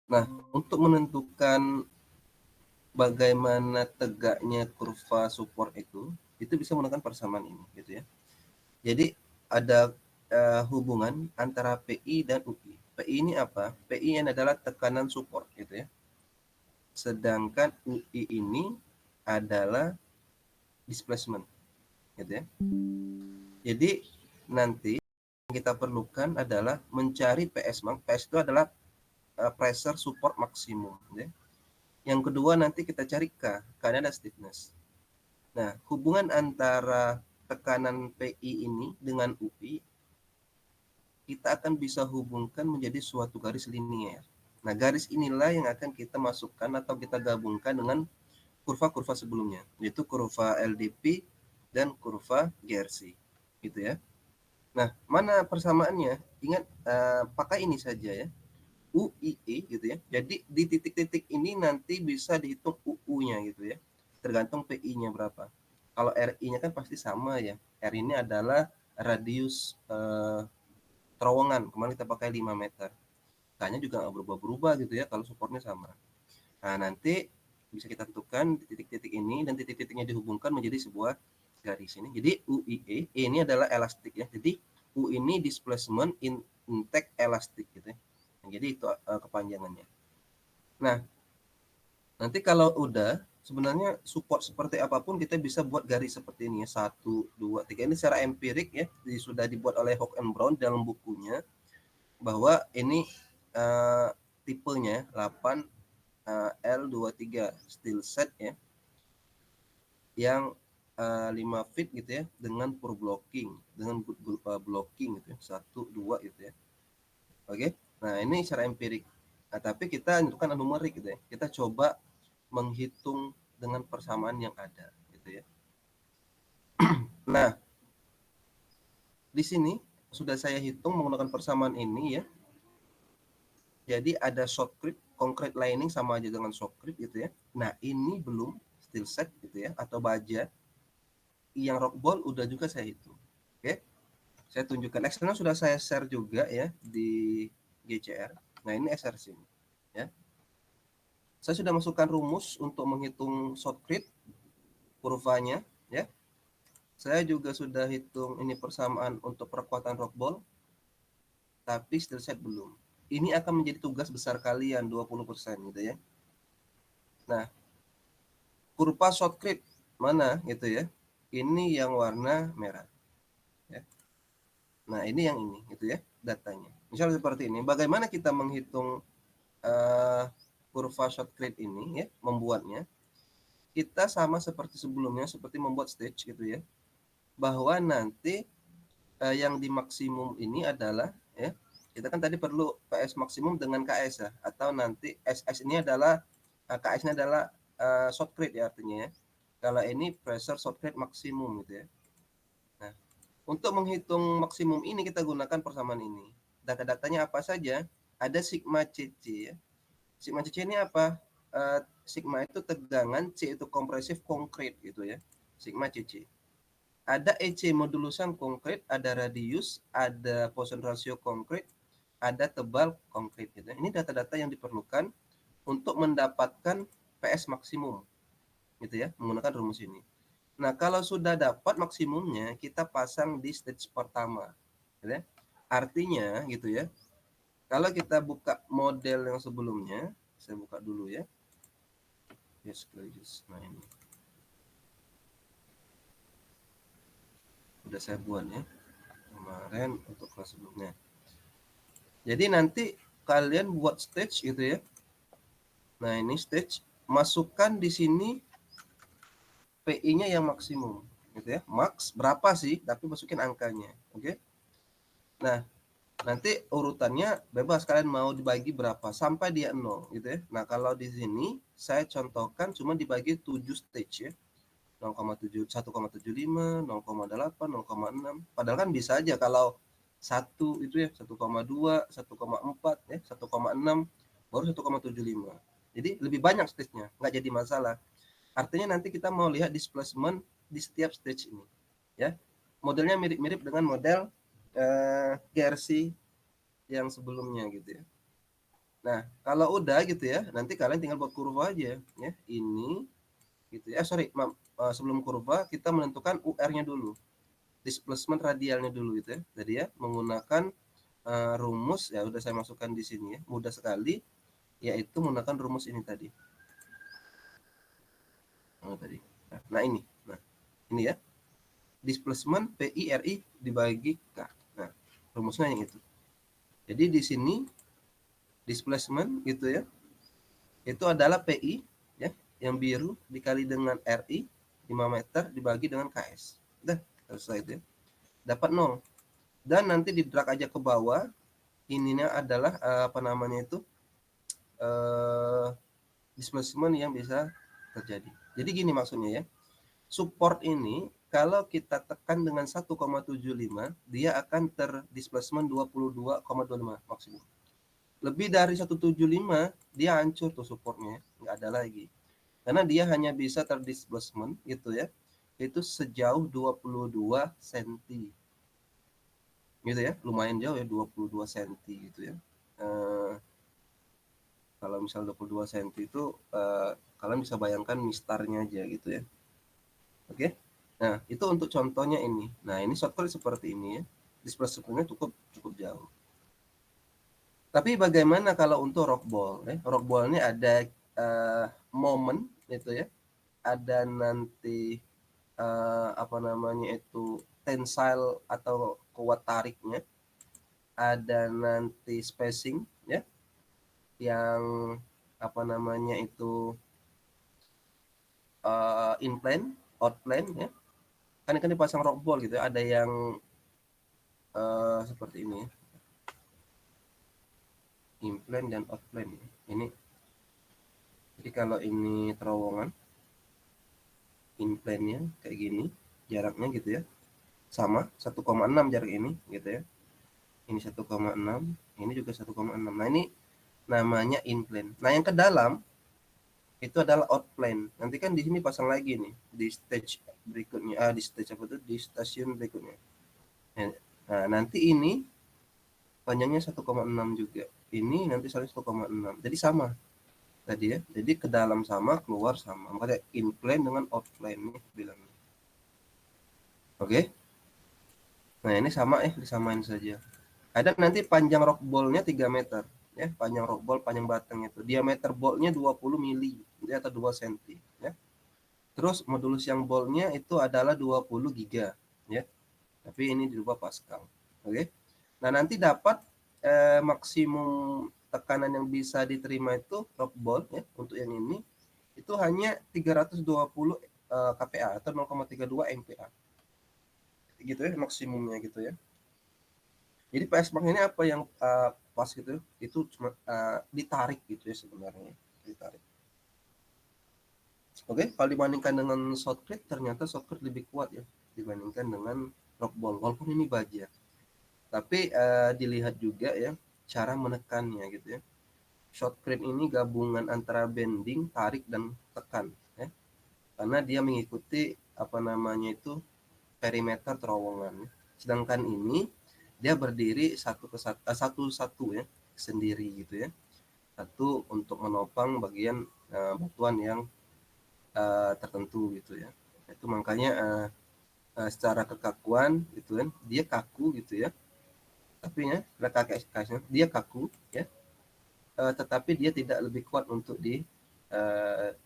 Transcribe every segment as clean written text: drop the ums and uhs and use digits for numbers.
Nah, untuk menentukan bagaimana tegaknya kurva support itu bisa menggunakan persamaan ini, gitu ya. Jadi ada hubungan antara PI dan UI. PI ini apa? PI ini adalah tekanan support, gitu ya. Sedangkan UI ini adalah displacement, gitu ya. Jadi nanti yang kita perlukan adalah mencari PS max. PS itu adalah pressure support maksimum, gitu ya. Yang kedua nanti kita cari K, karena ada stiffness. Nah, hubungan antara tekanan PI ini dengan UI kita akan bisa hubungkan menjadi suatu garis linier. Nah, garis inilah yang akan kita masukkan atau kita gabungkan dengan kurva-kurva sebelumnya, yaitu kurva LDP dan kurva GRC, gitu ya. Nah, mana persamaannya? Ingat, pakai ini saja ya, UIE gitu ya. Jadi di titik-titik ini nanti bisa dihitung UU-nya gitu ya, tergantung PI-nya berapa. Kalau RI-nya kan pasti sama ya. R ini adalah radius terowongan, kemarin kita pakai 5 meter. K-nya juga nggak berubah-berubah gitu ya kalau supportnya sama. Nah, nanti bisa kita tentukan titik-titik ini dan titik-titiknya dihubungkan menjadi sebuah garis ini. Jadi UIE, E ini adalah elastik ya. Jadi U ini displacement intact elastik gitu ya. Nah, jadi itu kepanjangannya. Nah, nanti kalau udah sebenarnya support seperti apapun kita bisa buat garis seperti ini ya. 1, 2, 3. Ini secara empirik ya. Sudah dibuat oleh Hock and Brown dalam bukunya bahwa ini tipenya 8 L23 steel set ya, yang 5 feet gitu ya, dengan per blocking, dengan blocking gitu ya, 1, 2 gitu ya. Oke, nah ini secara empirik. Nah, tapi kita menentukan numerik gitu ya. Kita coba menghitung dengan persamaan yang ada gitu ya. Nah, di sini sudah saya hitung menggunakan persamaan ini ya. Jadi ada shotcrete, concrete lining sama aja dengan shotcrete gitu ya. Nah, ini belum steel set gitu ya, atau baja. Yang rock ball udah juga saya hitung. Oke, saya tunjukkan. Excelnya sudah saya share juga ya di GCR. Nah, ini SRC ya. Saya sudah masukkan rumus untuk menghitung shotcrete kurvanya ya. Saya juga sudah hitung ini persamaan untuk perkuatan rock ball, tapi steel set belum. Ini akan menjadi tugas besar kalian 20% gitu ya. Nah, kurva shotcrete mana gitu ya. Ini yang warna merah. Ya. Nah, ini yang ini gitu ya datanya. Misalnya seperti ini. Bagaimana kita menghitung kurva shotcrete ini ya, membuatnya? Kita sama seperti sebelumnya, seperti membuat stage gitu ya. Bahwa nanti yang di maksimum ini adalah ya, kita kan tadi perlu PS maksimum dengan KS ya, atau nanti SS ini adalah KS ini adalah shotcrete ya artinya ya. Kalau ini pressure shotcrete maksimum gitu ya. Nah, untuk menghitung maksimum ini kita gunakan persamaan ini. Data-datanya apa saja? Ada sigma CC ya. Sigma CC ini apa? Sigma itu tegangan, C itu kompresif konkret gitu ya. Sigma CC. Ada EC modulusan konkret, ada radius, ada Poisson ratio konkret, ada tebal konkret gitu. Ini data-data yang diperlukan untuk mendapatkan PS maksimum gitu ya, menggunakan rumus ini. Nah, kalau sudah dapat maksimumnya, kita pasang di stage pertama. Gitu ya. Artinya gitu ya, kalau kita buka model yang sebelumnya, saya buka dulu ya. Yes, please. Nah, ini. Udah saya buat ya. Kemarin untuk kelas sebelumnya. Jadi nanti kalian buat stage gitu ya. Nah, ini stage. Masukkan di sini PI-nya yang maksimum gitu ya. Max berapa sih? Tapi masukin angkanya. Oke. Nah, nanti urutannya bebas kalian mau dibagi berapa sampai dia 0 gitu ya. Nah, kalau di sini saya contohkan cuma dibagi 7 stage ya. 0,7, 1,75, 0,8, 0,6. Padahal kan bisa aja kalau 1 itu ya 1,2, 1,4 ya, 1,6 baru 1,75. Jadi lebih banyak stage-nya, nggak jadi masalah. Artinya nanti kita mau lihat displacement di setiap stage ini ya. Modelnya mirip-mirip dengan model GRC yang sebelumnya gitu ya. Nah, kalau udah gitu ya, nanti kalian tinggal buat kurva aja ya. Ini gitu ya. Sebelum kurva kita menentukan UR-nya dulu. Displacement radialnya dulu gitu ya. Jadi ya menggunakan rumus ya udah saya masukkan di sini ya. Mudah sekali yaitu menggunakan rumus ini tadi. Nah, ini. Nah, ini ya. Displacement PI RI dibagi K. Nah, rumusnya yang itu. Jadi di sini displacement gitu ya. Itu adalah PI ya, yang biru dikali dengan RI 5 meter dibagi dengan KS. Udah, selesai itu ya. Dapat 0. Dan nanti di drag aja ke bawah. Ininya adalah apa namanya itu? Displacement yang bisa terjadi. Jadi gini maksudnya ya. Support ini kalau kita tekan dengan 1,75, dia akan terdisplacement 22,25 maksimum. Lebih dari 175, dia hancur tuh supportnya, nggak ada lagi. Karena dia hanya bisa terdisplacement gitu ya, itu sejauh 22 cm. Gitu ya, lumayan jauh ya 22 cm gitu ya. Kalau misal 22 cm itu kalian bisa bayangkan mistarnya aja gitu ya. Oke. Nah, itu untuk contohnya ini. Nah, ini shortcut seperti ini ya. Displacementnya cukup jauh. Tapi bagaimana kalau untuk rockball? Rockball ini ada momen itu ya. Ada nanti apa namanya itu tensile atau kuat tariknya. Ada nanti spacing ya, yang apa namanya itu in plane, out plane ya. Kan dipasang rockball gitu ya. Ada yang seperti ini ya. In plane dan out plane ya. Ini jadi kalau ini terowongan in plane-nya kayak gini jaraknya gitu ya, sama 1,6 jarak ini gitu ya. Ini 1,6, ini juga 1,6. Nah, ini namanya in plane. Nah, yang ke dalam itu adalah out plane. Nanti kan di sini pasang lagi nih di stage berikutnya. Di stage apa tuh? Di stasiun berikutnya. Nah, nanti ini panjangnya 1,6 juga. Ini nanti 1,6. Jadi sama tadi ya. Jadi ke dalam sama, keluar sama. Makanya in plane dengan out plane nih bilangnya. Oke. Nah, ini sama disamain saja. Ada nanti panjang rock ball-nya 3 meter ya, panjang rock ball, panjang batang itu. Diameter ball-nya 20 mili ya, atau 2 cm ya. Terus modulus yang ball-nya itu adalah 20 giga ya. Tapi ini dirubah Pascal. Oke. Nah, nanti dapat maksimum tekanan yang bisa diterima itu rock ball ya untuk yang ini itu hanya 320 kPa atau 0,32 MPa. Gitu ya maksimumnya gitu ya. Jadi PS Bank ini apa yang pas gitu, itu cuma ditarik gitu ya sebenarnya, ditarik. Oke, kalau dibandingkan dengan shotcrete, ternyata shotcrete lebih kuat ya dibandingkan dengan rockball, walaupun ini baja. Tapi dilihat juga ya cara menekannya gitu ya. Shotcrete ini gabungan antara bending, tarik, dan tekan ya. Karena dia mengikuti apa namanya itu perimeter terowongan. Sedangkan ini dia berdiri satu ya sendiri gitu ya. Satu untuk menopang bagian batuan yang tertentu gitu ya. Itu makanya secara kekakuan gitu kan dia kaku gitu ya. Tapi ya kakek dia kaku ya. Tetapi dia tidak lebih kuat untuk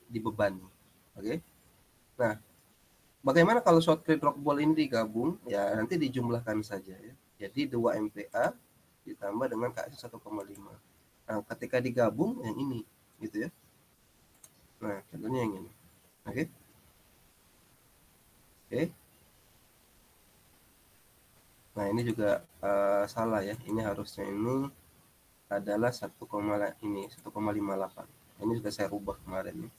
dibebani. Oke. Nah, bagaimana kalau shotcrete rockball ini digabung? Ya nanti dijumlahkan saja ya. Jadi 2 MPa ditambah dengan KS 1,5. Nah, ketika digabung yang ini gitu ya. Nah, contohnya yang ini. Oke. Oke. Nah, ini juga salah ya. Ini harusnya ini adalah 1,58. Ini juga saya rubah kemarin nih.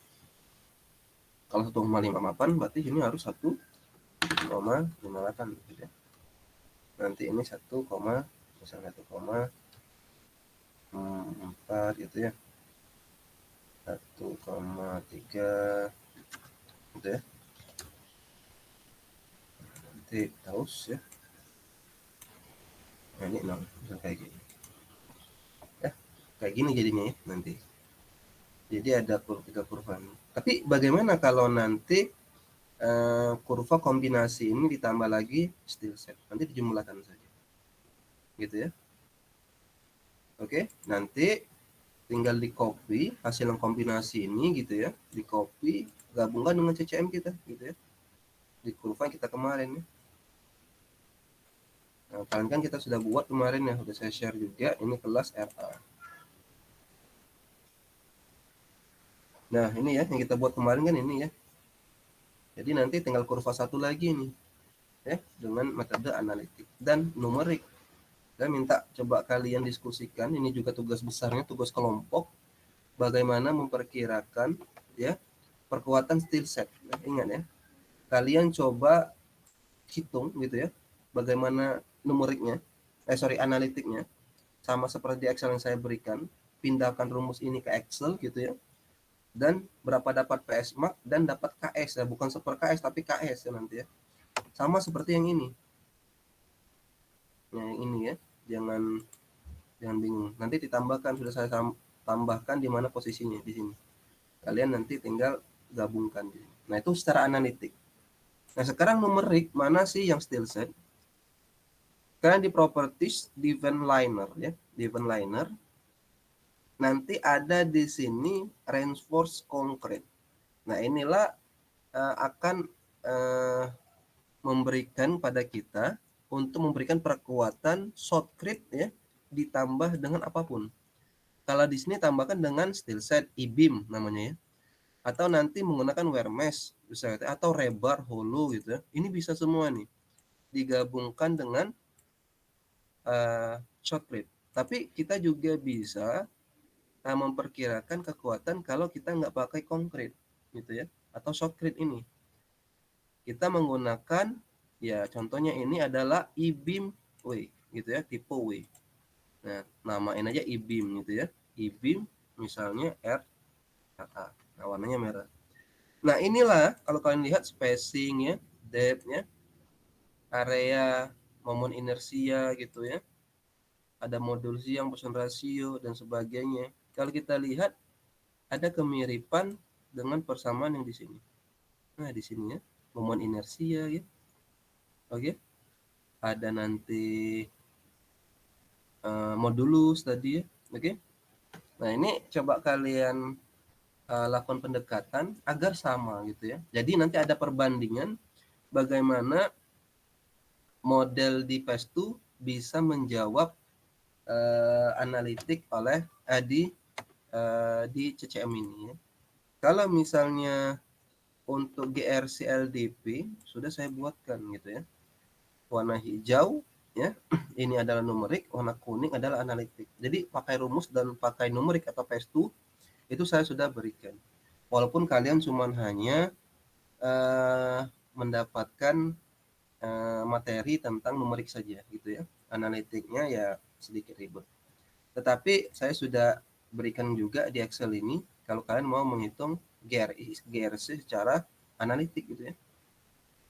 Kalau 1,58 berarti ini harus 1,58 gitu ya. Nanti ini 1,4 gitu ya. 1,3 gitu ya. Nanti taus ya. Nah, ini 6 bisa kayak gini. Ya. Kayak gini jadinya ya nanti. Jadi ada tiga kurva ini. Tapi bagaimana kalau nanti kurva kombinasi ini ditambah lagi still set? Nanti dijumlahkan saja. Gitu ya. Oke, nanti tinggal di copy hasil yang kombinasi ini gitu ya. Di copy, gabungkan dengan CCM kita gitu ya. Di kurva kita kemarin ya. Nah, kalian kan kita sudah buat kemarin ya, sudah saya share juga. Ini kelas RA. Nah, ini ya yang kita buat kemarin kan ini ya. Jadi nanti tinggal kurva satu lagi nih ya dengan metode analitik dan numerik. Saya minta coba kalian diskusikan, ini juga tugas besarnya, tugas kelompok, bagaimana memperkirakan ya perkuatan steel set. Nah, ingat ya, kalian coba hitung gitu ya, bagaimana numeriknya, analitiknya, sama seperti Excel yang saya berikan, pindahkan rumus ini ke Excel gitu ya, dan berapa dapat PS Max dan dapat KS ya, bukan super KS tapi KS ya nanti ya, sama seperti yang ini. Nah, yang ini ya, jangan bingung. Nanti ditambahkan, sudah saya tambahkan di mana posisinya di sini. Kalian nanti tinggal gabungkan di sini. Nah, itu secara analitik. Nah, sekarang numerik mana sih yang still set? Kalian di properties event liner ya, event liner. Nanti ada di sini reinforce concrete. Nah, inilah akan memberikan pada kita untuk memberikan perkuatan shotcrete ya, ditambah dengan apapun. Kalau di sini tambahkan dengan steel set I-beam namanya ya, atau nanti menggunakan wear mesh bisa atau rebar holo gitu ya. Ini bisa semua nih digabungkan dengan shotcrete. Tapi kita juga bisa memperkirakan kekuatan kalau kita nggak pakai konkret gitu ya, atau shotcrete ini. Kita menggunakan ya contohnya ini adalah I-beam W gitu ya, tipe W. Nah, namain aja I-beam gitu ya. I-beam misalnya RA. Nah, warnanya merah. Nah, inilah kalau kalian lihat spacing ya, depth-nya, area, momen inersia gitu ya. Ada modul siang, Poisson ratio dan sebagainya. Kalau kita lihat ada kemiripan dengan persamaan yang di sini. Nah, di sini ya, momen inersia ya. Oke. Ada nanti modulus tadi ya. Oke. Nah, ini coba kalian lakukan pendekatan agar sama gitu ya. Jadi nanti ada perbandingan bagaimana model di PES2 bisa menjawab analitik oleh di CCM ini ya. Kalau misalnya untuk GRC LDP sudah saya buatkan gitu ya. Warna hijau ya, ini adalah numerik, warna kuning adalah analitik. Jadi pakai rumus dan pakai numerik atau PES2 itu saya sudah berikan. Walaupun kalian cuma hanya mendapatkan materi tentang numerik saja gitu ya. Analitiknya ya sedikit ribet. Tetapi saya sudah berikan juga di Excel ini kalau kalian mau menghitung GRC secara analitik gitu ya.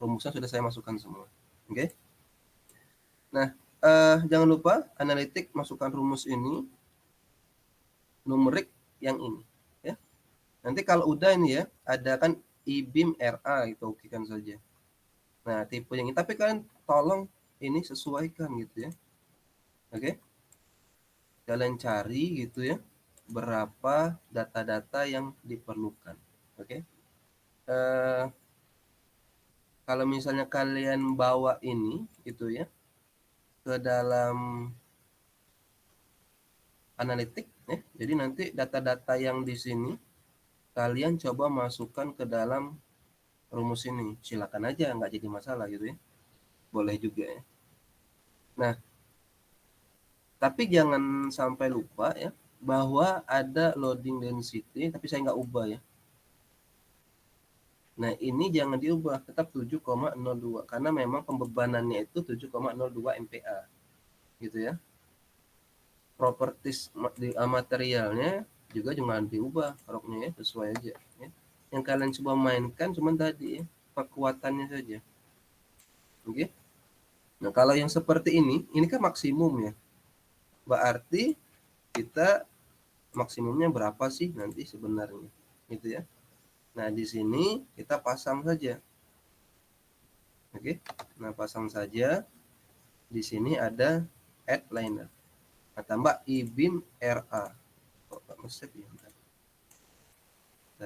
Rumusnya sudah saya masukkan semua. Oke. Nah, jangan lupa analitik masukkan rumus ini, numerik yang ini ya. Nanti kalau udah ini ya, ada kan I-beam RA itu okekan saja. Nah, tipe yang ini tapi kalian tolong ini sesuaikan gitu ya. Oke. Kalian cari gitu ya berapa data-data yang diperlukan. Oke. Kalau misalnya kalian bawa ini gitu ya ke dalam analitik ya. Jadi nanti data-data yang di sini kalian coba masukkan ke dalam rumus ini. Silakan aja, nggak jadi masalah gitu ya. Boleh juga ya. Nah, tapi jangan sampai lupa ya bahwa ada loading density, tapi saya nggak ubah ya. Nah, ini jangan diubah, tetap 7,02 karena memang pembebanannya itu 7,02 MPa. Gitu ya. Properties di materialnya juga jangan diubah roknya ya, sesuai aja ya. Yang kalian coba mainkan cuma tadi ya, kekuatannya saja. Oke. Nah, kalau yang seperti ini kan maksimum ya. Berarti kita maksimumnya berapa sih nanti sebenarnya, gitu ya. Nah, di sini kita pasang saja. Oke. Nah, pasang saja. Di sini ada add liner. Nah, tambah I-beam RA. Kok nggak nge-save ya? Bentar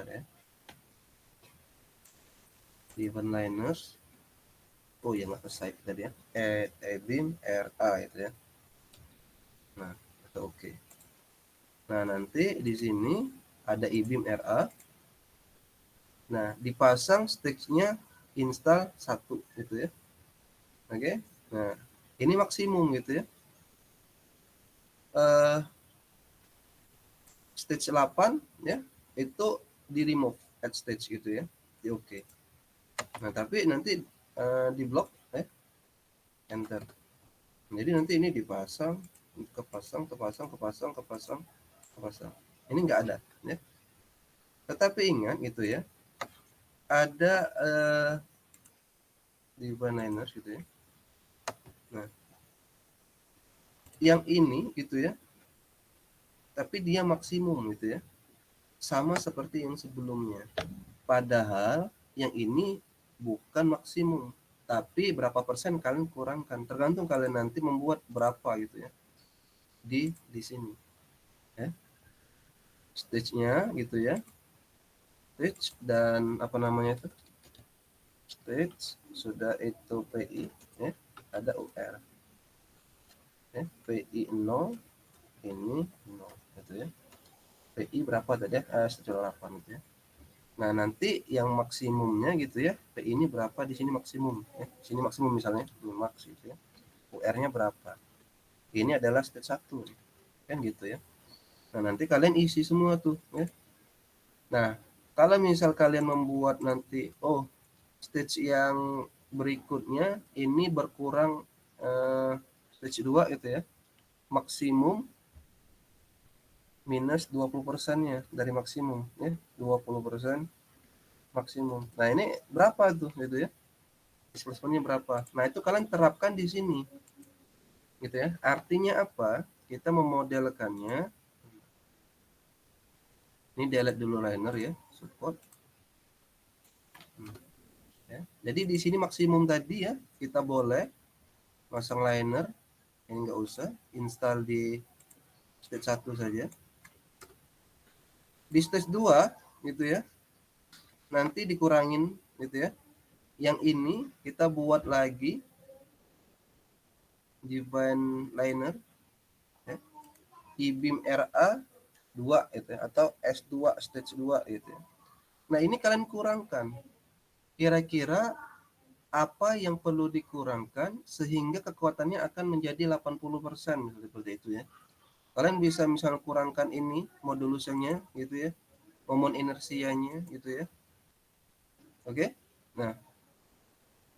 ya. Event liners. Oh ya, nggak ke-save tadi ya. Add I-beam RA itu ya. Nah, itu oke. Nah, nanti di sini ada I-beam RA. Nah, dipasang stage-nya install 1 gitu ya. Oke. Nah, ini maksimum gitu ya. Stage 8 ya, itu di remove at stage gitu ya. Di oke. Nah, tapi nanti di blok ya, enter. Jadi nanti ini dipasang, kepasang. Ini nggak ada ya. Tetapi ingat gitu ya, ada di liners gitu ya. Nah, yang ini gitu ya, tapi dia maksimum gitu ya, sama seperti yang sebelumnya. Padahal yang ini bukan maksimum, tapi berapa persen kalian kurangkan, tergantung kalian nanti membuat berapa gitu ya di sini ya, stage-nya gitu ya, stage dan apa namanya itu, stage sudah itu PI ya, ada UR ya, PI 0 ini 0 gitu ya, PI berapa tadi ya, 1,8 gitu ya. Nah, nanti yang maksimumnya gitu ya, PI ini berapa di sini maksimum ya, sini maksimum misalnya max gitu ya, UR-nya berapa, ini adalah stage 1 kan gitu ya. Nah, nanti kalian isi semua tuh ya. Nah, kalau misal kalian membuat nanti stage yang berikutnya ini berkurang stage 2 gitu ya, maksimum minus 20%-nya dari maksimum ya, 20% maksimum. Nah, ini berapa tuh gitu ya, displacement-nya berapa. Nah, itu kalian terapkan di sini gitu ya. Artinya apa? Kita memodelkannya. Ini delete dulu liner ya, support. Ya. Jadi di sini maksimum tadi ya, kita boleh pasang liner, ini nggak usah, install di stage 1 saja. Di stage 2 gitu ya, nanti dikurangin gitu ya. Yang ini kita buat lagi divine liner ya, I-beam RA 2 gitu ya, atau S2 stage 2 gitu ya. Nah, ini kalian kurangkan. Kira-kira apa yang perlu dikurangkan sehingga kekuatannya akan menjadi 80% seperti itu ya. Kalian bisa misal kurangkan ini modulusnya gitu ya, momon inersianya gitu ya. Oke. Nah,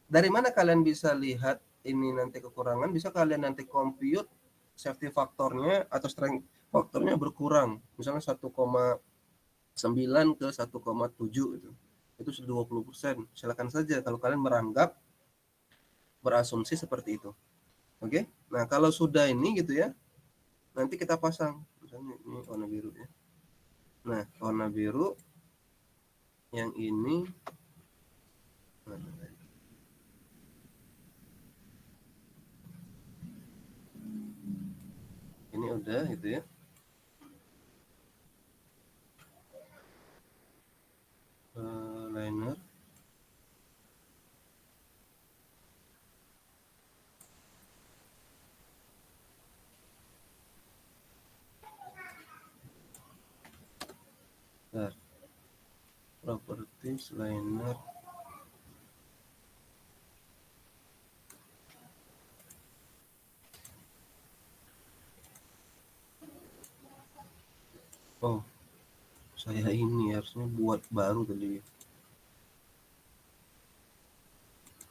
dari mana kalian bisa lihat ini nanti kekurangan? Bisa kalian nanti compute safety faktornya atau strength faktornya berkurang. Misalnya 1,9 ke 1,7 itu. Itu sudah 20%. Silakan saja kalau kalian beranggap berasumsi seperti itu. Oke. Nah, kalau sudah ini gitu ya, nanti kita pasang. Misalnya ini warna biru ya. Nah, warna biru yang ini udah gitu ya. Liner properties liner saya ini harusnya buat baru tadi.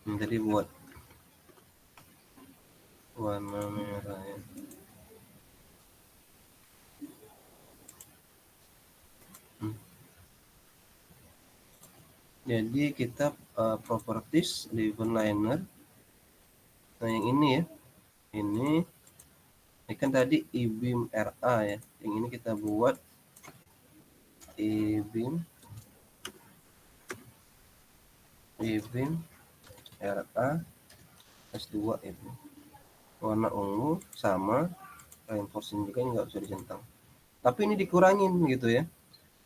Tadi buat warna merah ya. Jadi kita properties event liner. Nah, yang ini ya, ini kan tadi I-beam RA ya, yang ini kita buat E-beam RA S2 itu warna ungu sama reinforcing juga nggak bisa dicentang, tapi ini dikurangin gitu ya.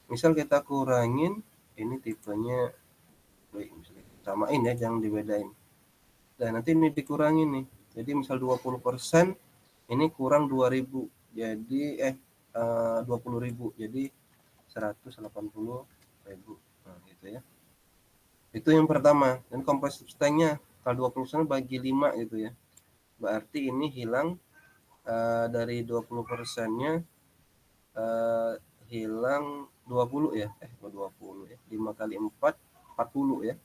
Misal kita kurangin ini tipenya misalnya samain ya, jangan dibedain. Dan nanti ini dikurangin nih, jadi misal 20% ini kurang 2000, jadi 20.000 jadi 180.000. Nah gitu ya, itu yang pertama. Dan compressive strength-nya kalau 20% bagi 5 gitu ya, berarti ini hilang dari 20%-nya hilang 20 ya, 20 ya, 5 kali 4 40 ya,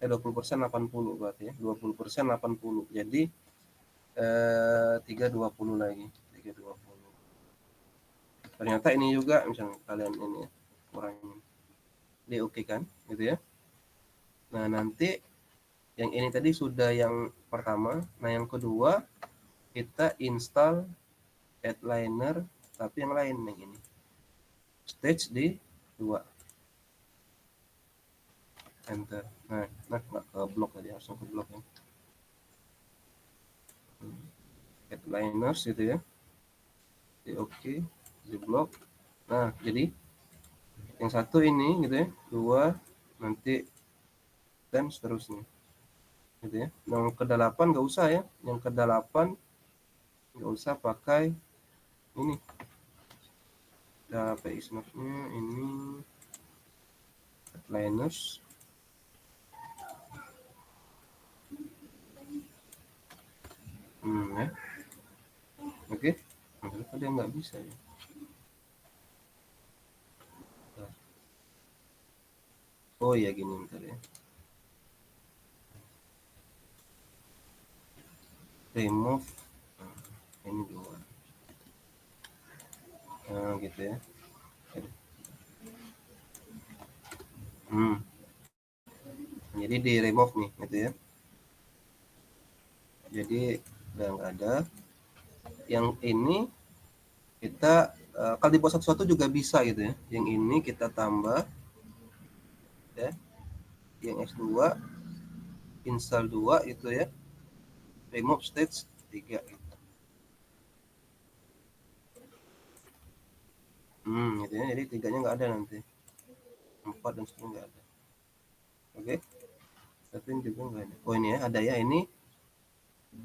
20% 80 berarti ya, 20% 80, jadi 320 lagi, 320. Ternyata ini juga misalnya kalian ini ya, kurangin di oke kan gitu ya. Nah nanti yang ini tadi sudah yang pertama. Nah yang kedua kita install headliner tapi yang lain, yang ini stage di 2, enter. Nah nggak ke blok tadi, harusnya ke blok ya, headliners gitu ya, di oke, di blok. Nah jadi yang satu ini gitu ya, 2 nanti dan seterusnya gitu ya. Yang ke-8 nggak usah ya, yang ke-8 nggak usah pakai ini. PI snapnya ini headliners, ya oke. Tadi nggak bisa ya. Oh ya gini bentar ya, remove, ini 2, gitu ya. Jadi di remove nih gitu ya, jadi udah nggak ada. Yang ini kita kalau dibuat satu-satu juga bisa gitu ya. Yang ini kita tambah ya, yang S2 install 2 itu ya, remove stage 3 gitu. Gitu ya, jadi 3-nya nggak ada nanti, 4 dan 10 nggak ada. Oke, tapi ini juga nggak ada. Oh ini ya, ada ya, ini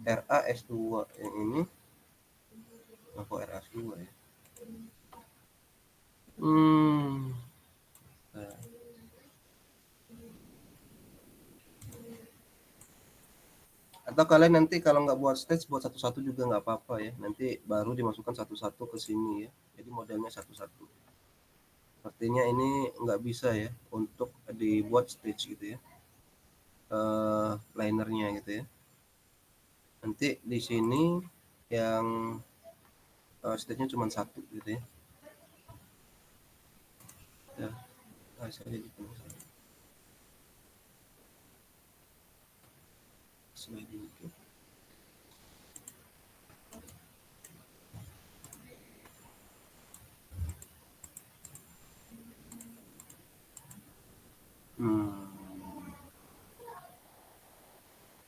RAS2, yang ini kok RAS2 ya. Nah. Atau kalian nanti kalau nggak buat stage, buat satu-satu juga nggak apa-apa ya, nanti baru dimasukkan satu-satu ke sini ya, jadi modelnya satu-satu. Artinya ini nggak bisa ya untuk dibuat stage gitu ya, linernya gitu ya. Nanti di sini yang stage-nya cuma satu gitu ya. Ya, saya gitu. Sliding itu.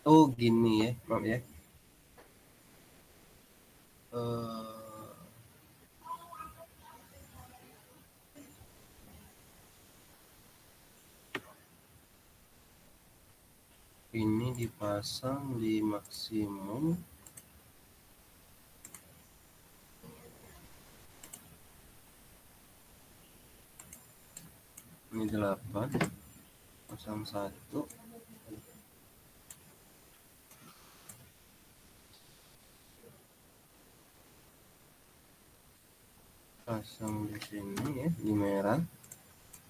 Oh gini ya, maaf ya. Ini dipasang di maksimum. Ini 8, pasang 1. Pasang di sini ya, di merah.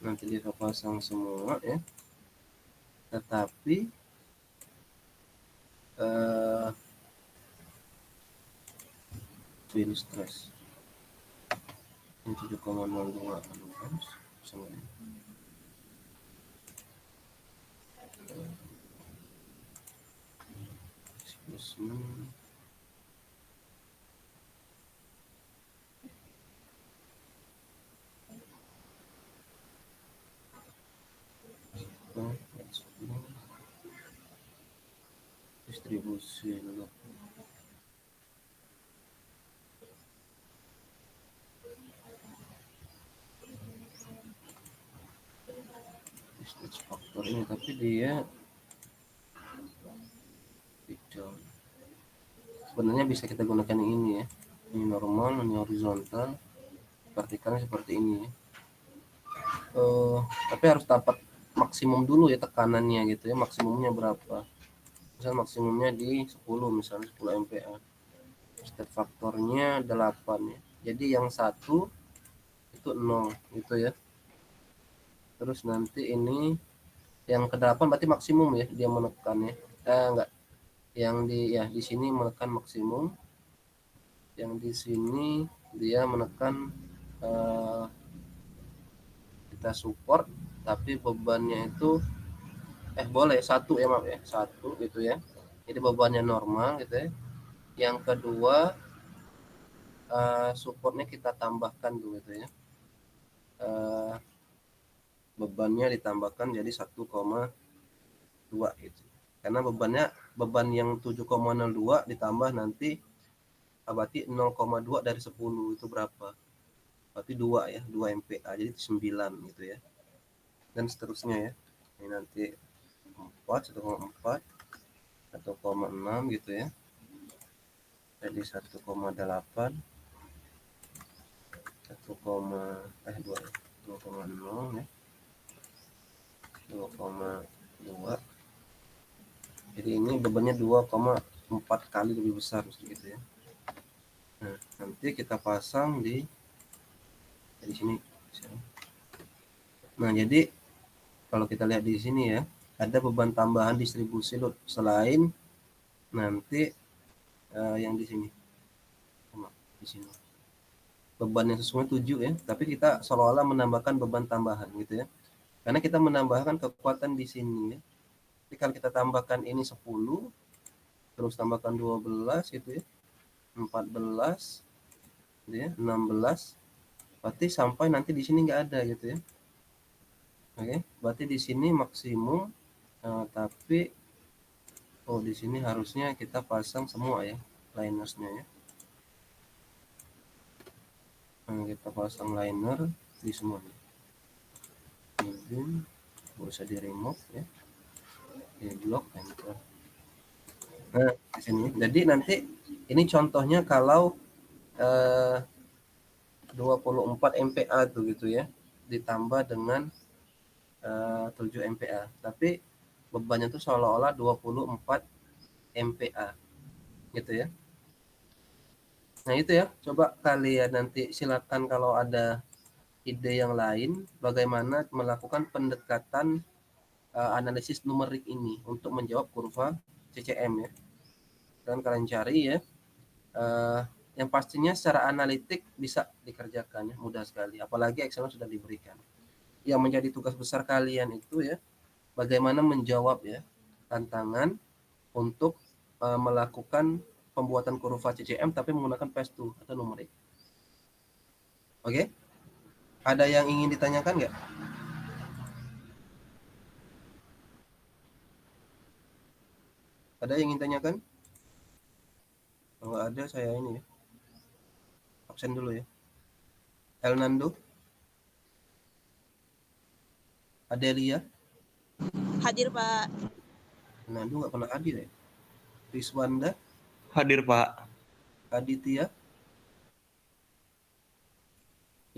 Nanti dia pasang semua ya. Tetapi bill stress ini 7,02 amperes sama ini. Distribusi load. Stage factor ini, tapi dia picture. Sebenarnya bisa kita gunakan yang ini ya. Ini normal, ini horizontal, vertikalnya seperti ini ya. Tapi harus dapat maksimum dulu ya tekanannya gitu ya. Maksimumnya berapa? Misal maksimumnya di 10, misalnya 10 MPa. Step faktornya 8 ya. Jadi yang satu itu 0 gitu ya. Terus nanti ini yang ke-8 berarti maksimum ya dia menekan ya. Enggak. Yang di sini menekan maksimum. Yang di sini dia menekan kita support tapi bebannya itu boleh satu ya, maaf ya, satu gitu ya. Jadi bebannya normal gitu ya. Yang kedua supportnya kita tambahkan dulu gitu ya. Bebannya ditambahkan jadi 1,2 gitu. Karena beban yang 7,02 ditambah nanti berarti 0,2 dari 10 itu berapa? Berarti 2 ya, 2 MPa jadi 9 gitu ya. Dan seterusnya ya. Ini nanti 4, 1,4, 1,6 gitu ya. Jadi 1,8, 2,0 ya. 2,2. Jadi ini bebannya 2,4 kali lebih besar gitu ya. Nah, nanti kita pasang di sini. Nah, jadi kalau kita lihat di sini ya, ada beban tambahan distribusi load selain nanti yang di sini. Di sini. Beban yang sesungguhnya 7 ya, tapi kita seolah-olah menambahkan beban tambahan gitu ya. Karena kita menambahkan kekuatan di sini ya. Jadi kalau kita tambahkan ini 10, terus tambahkan 12 gitu ya, 14 gitu ya, 16, berarti sampai nanti di sini nggak ada gitu ya. Oke, berarti di sini maksimum, tapi di sini harusnya kita pasang semua ya linersnya ya. Nah, kita pasang liner di semuanya. Ini bisa di remove ya, di block enter. Nah, di sini. Jadi nanti ini contohnya kalau 24 MPa tuh gitu ya, ditambah dengan 7 MPa. Tapi bebannya tuh seolah-olah 24 MPa gitu ya. Nah itu ya, coba kalian nanti silakan kalau ada ide yang lain bagaimana melakukan pendekatan analisis numerik ini untuk menjawab kurva CCM ya. Dan kalian cari ya, yang pastinya secara analitik bisa dikerjakan ya, mudah sekali. Apalagi Excel sudah diberikan. Yang menjadi tugas besar kalian itu ya, bagaimana menjawab ya tantangan untuk melakukan pembuatan kurva CCM tapi menggunakan PES2 atau numerik. Oke? Ada yang ingin ditanyakan nggak? Ada yang ingin tanyakan? Kalau nggak ada, saya ini ya, absen dulu ya. El Nando, Adelia, Hadir, Pak. Nando nggak pernah hadir ya. Rizwanda, Hadir, Pak. Aditya,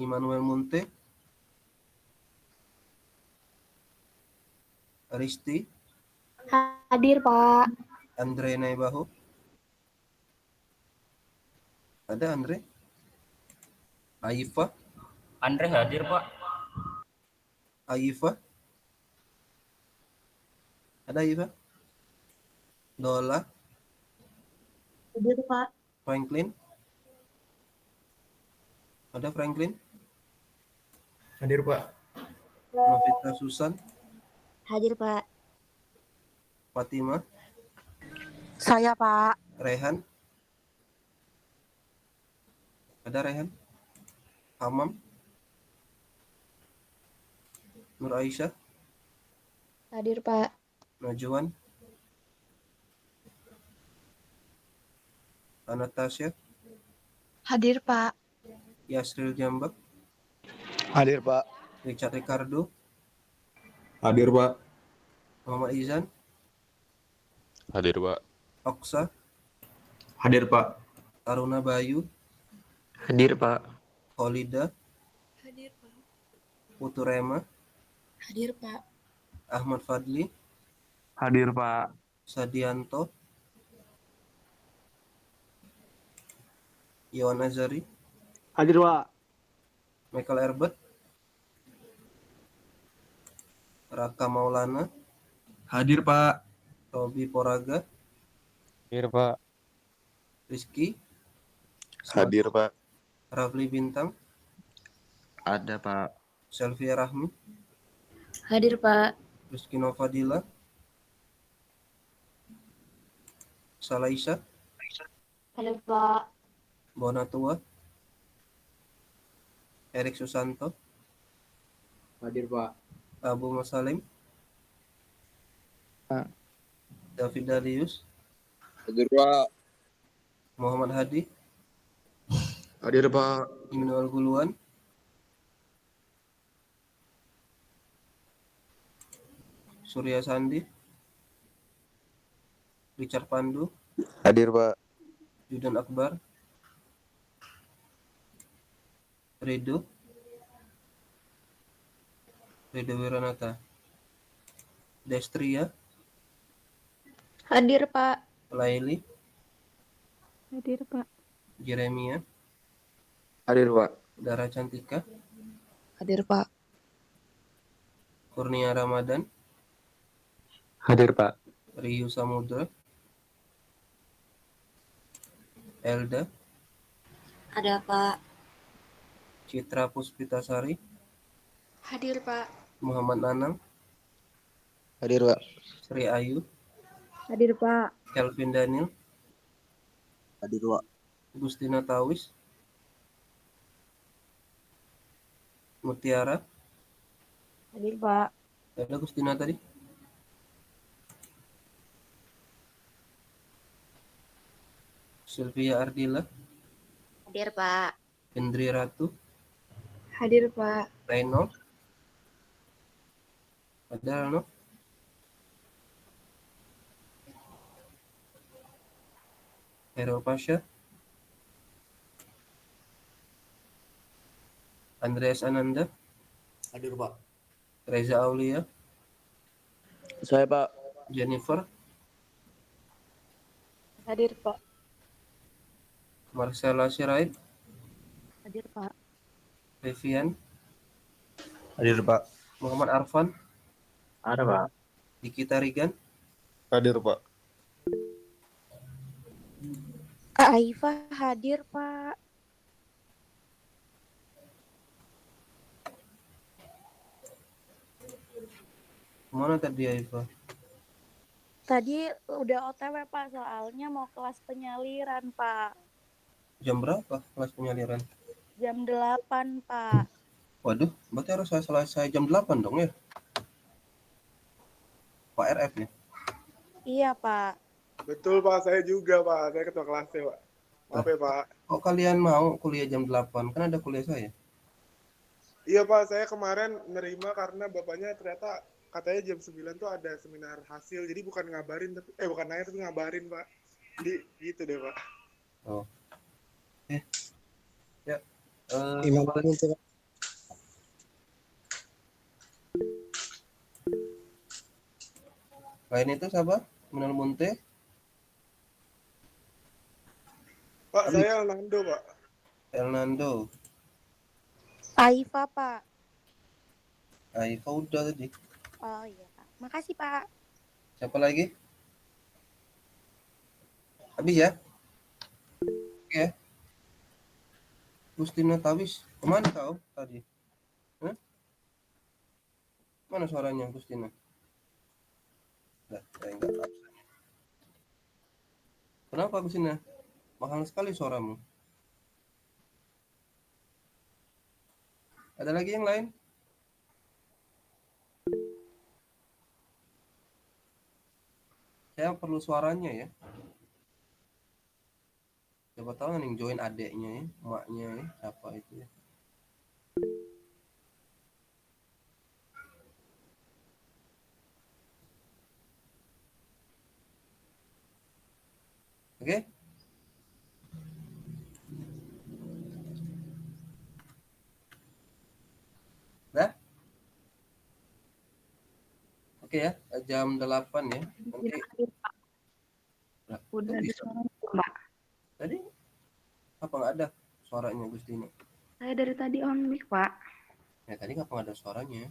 Immanuel Munte, Risti, Hadir, Pak. Andre Naibaho. Ada Andre? Aifa, Andre hadir, Pak. Aifa. Ada Aifa? Dola, Hadir, Pak. Franklin. Ada Franklin? Hadir, Pak. Novita Susan, Hadir, Pak. Fatima, Saya, Pak. Rehan. Ada Rehan? Hamam, Nur Aisyah, Hadir, Pak. Najwan, Anastasia, Hadir, Pak. Yasril Jambak, Hadir Pak. Richard Ricardo, Hadir Pak. Muhammad Izan, Hadir Pak. Oksa, Hadir Pak. Aruna Bayu, Hadir, Pak. Kholida, Hadir, Pak. Puturema, Hadir, Pak. Ahmad Fadli, Hadir Pak. Sadianto, Iwan Azari, Hadir Pak. Michael Herbert, Raka Maulana, Hadir Pak. Robi Poraga, Hadir Pak. Rizky, Hadir Pak. Rafli Bintang, Ada Pak. Selvia Rahmi, Hadir, Pak. Rizky Novadila, Salaisa, Hadir, Pak. Bonatua, Erik Susanto, Hadir Pak. Abu Masalim, David Darius, Hadir Pak. Muhammad Hadi, Hadir Pak. Immanuel Guluan, Surya Sandi, Richard Pandu, Hadir Pak. Judan Akbar, Rido Wiranata, Destria, Hadir, Pak. Laili, Hadir, Pak. Jeremia, Hadir Pak. Dara Cantika, Hadir, Pak. Kurnia Ramadan, Hadir Pak. Riyu Samudra, Elda, Ada, Pak. Citra Puspitasari, Hadir, Pak. Muhammad Nanang, Hadir Pak. Sri Ayu, Hadir, Pak. Kelvin Daniel, Hadir Pak. Gustina Tawis, Mutiara, Hadir, Pak. ada Gustina tadi, Sylvia Ardila, Hadir, Pak. Hendri Ratu, Hadir, Pak. Reno, ada Reno, Hero Pasha, Andreas Ananda, Hadir Pak. Reza Aulia, Saya Pak. Jennifer, Hadir, Pak. Marcella Sirait, Hadir, Pak. Vivian, Hadir Pak. Muhammad Arfan, Ada Pak. Nikita Rigan, Hadir Pak. Kak Aifa hadir, Pak. Kemana tadi Aifa? Tadi udah OTW, Pak, soalnya mau kelas penyaliran, Pak. Jam berapa kelas penyaliran? Jam 8, Pak. Waduh, berarti harus saya selesai jam 8 dong ya? Pak RF ya? Iya, Pak. Betul Pak, saya juga Pak, saya ketua kelasnya Pak. Maaf ya Pak. Kok kalian mau kuliah jam 8? Kan ada kuliah saya. Iya Pak, saya kemarin nerima karena bapaknya ternyata katanya jam 9 tuh ada seminar hasil, jadi bukan ngabarin tapi bukan nanya tapi ngabarin Pak. Jadi gitu deh Pak. Oh. Ya. Imam Lain itu siapa? Menal Munte, Pak, saya Nando Pak. Elnando, Aifa, Pak. Aifa udah tadi. Oh iya, Pak. Makasih, Pak. Siapa lagi? Habis ya? Oke ya. Gustina Tawis, kemana kau tadi? Hah? Mana suaranya Gustina? Nah, saya enggak absen. Kenapa Gustina? Mahal sekali suaramu. Ada lagi yang lain? Saya perlu suaranya ya. Siapa tahu yang join adeknya ya, emaknya ya, siapa itu ya. Oke? Dah? Oke ya, jam 8 ya. Nanti nah, Udah kok ada bisa? suara Mbak. Tadi apa nggak ada suaranya Gustino? Saya dari tadi on mic, Pak. Ya tadi ngapa nggak ada suaranya?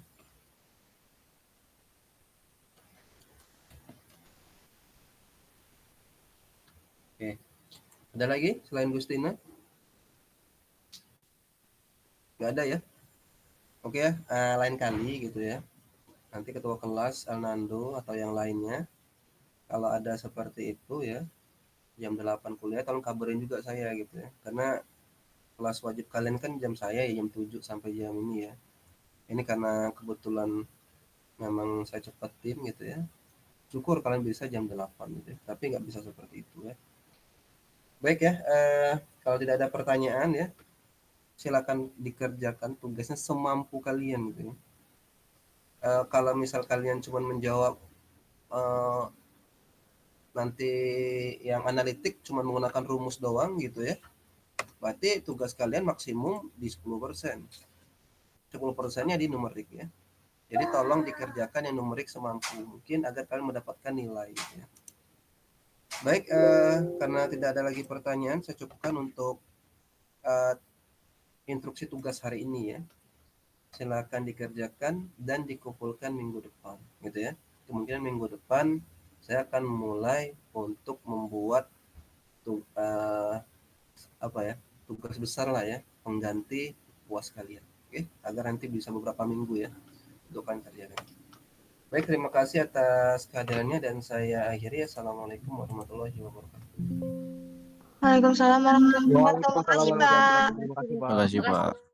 Oke, ada lagi selain Gustina? Nggak ada ya? Oke ya, lain kali gitu ya. Nanti ketua kelas Alnando atau yang lainnya, kalau ada seperti itu ya, jam 8 kuliah tolong kabarin juga saya gitu ya. Karena kelas wajib kalian kan jam saya ya, jam 7 sampai jam ini ya. Ini karena kebetulan memang saya cepetin gitu ya. Syukur kalian bisa jam 8 gitu ya. Tapi nggak bisa seperti itu ya. Baik ya, kalau tidak ada pertanyaan ya, silakan dikerjakan tugasnya semampu kalian gitu ya. Kalau misal kalian cuma menjawab nanti yang analitik cuma menggunakan rumus doang gitu ya, berarti tugas kalian maksimum di 10%. 10%-nya di numerik ya. Jadi tolong dikerjakan yang numerik semampu mungkin agar kalian mendapatkan nilai gitu ya. Baik, karena tidak ada lagi pertanyaan, saya cukupkan untuk instruksi tugas hari ini ya. Silakan dikerjakan dan dikumpulkan minggu depan gitu ya. Kemungkinan minggu depan saya akan mulai untuk membuat tugas besar lah ya, pengganti UAS kalian. Oke, agar nanti bisa beberapa minggu ya untuk kalian kerjakan. Baik, terima kasih atas kehadirannya dan saya akhiri. Assalamualaikum warahmatullahi wabarakatuh. Waalaikumsalam warahmatullahi wabarakatuh. Terima kasih, Pak. Terima kasih, Pak. Makasih, Pak.